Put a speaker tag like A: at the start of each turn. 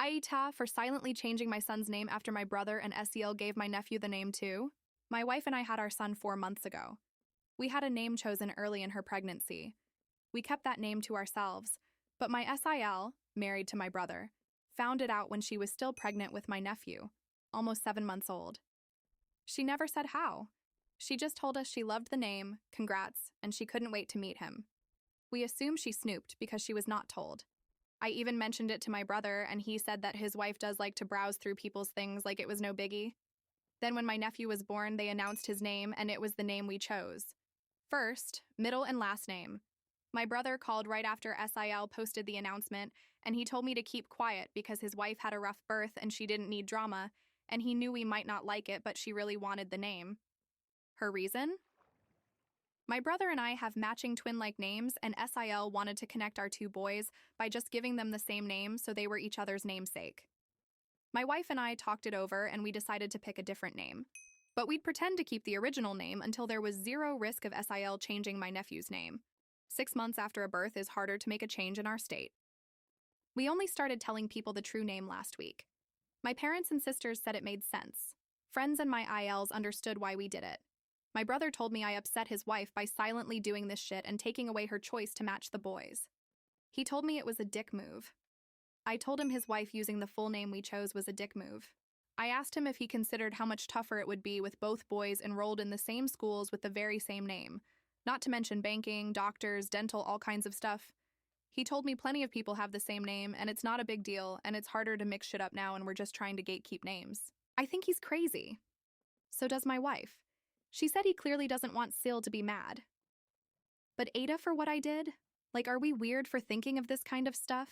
A: AITA for silently changing my son's name after my brother and SIL gave my nephew the name too. My wife and I had our son 4 months ago. We had a name chosen early in her pregnancy. We kept that name to ourselves, but my SIL, married to my brother, found it out when she was still pregnant with my nephew, almost 7 months old. She never said how. She just told us she loved the name, congrats, and she couldn't wait to meet him. We assumed she snooped because she was not told. I even mentioned it to my brother, and he said that his wife does like to browse through people's things like it was no biggie. Then when my nephew was born, they announced his name, and it was the name we chose. First, middle, and last name. My brother called right after SIL posted the announcement, and he told me to keep quiet because his wife had a rough birth and she didn't need drama, and he knew we might not like it, but she really wanted the name. Her reason? My brother and I have matching twin-like names, and SIL wanted to connect our 2 boys by just giving them the same name so they were each other's namesake. My wife and I talked it over, and we decided to pick a different name. But we'd pretend to keep the original name until there was 0 risk of SIL changing my nephew's name. 6 months after a birth is harder to make a change in our state. We only started telling people the true name last week. My parents and sisters said it made sense. Friends and my ILs understood why we did it. My brother told me I upset his wife by silently doing this shit and taking away her choice to match the boys. He told me it was a dick move. I told him his wife using the full name we chose was a dick move. I asked him if he considered how much tougher it would be with both boys enrolled in the same schools with the very same name, not to mention banking, doctors, dental, all kinds of stuff. He told me plenty of people have the same name, and it's not a big deal, and it's harder to mix shit up now, and we're just trying to gatekeep names. I think he's crazy. So does my wife. She said he clearly doesn't want SIL to be mad. But AITA for what I did? Like, are we weird for thinking of this kind of stuff?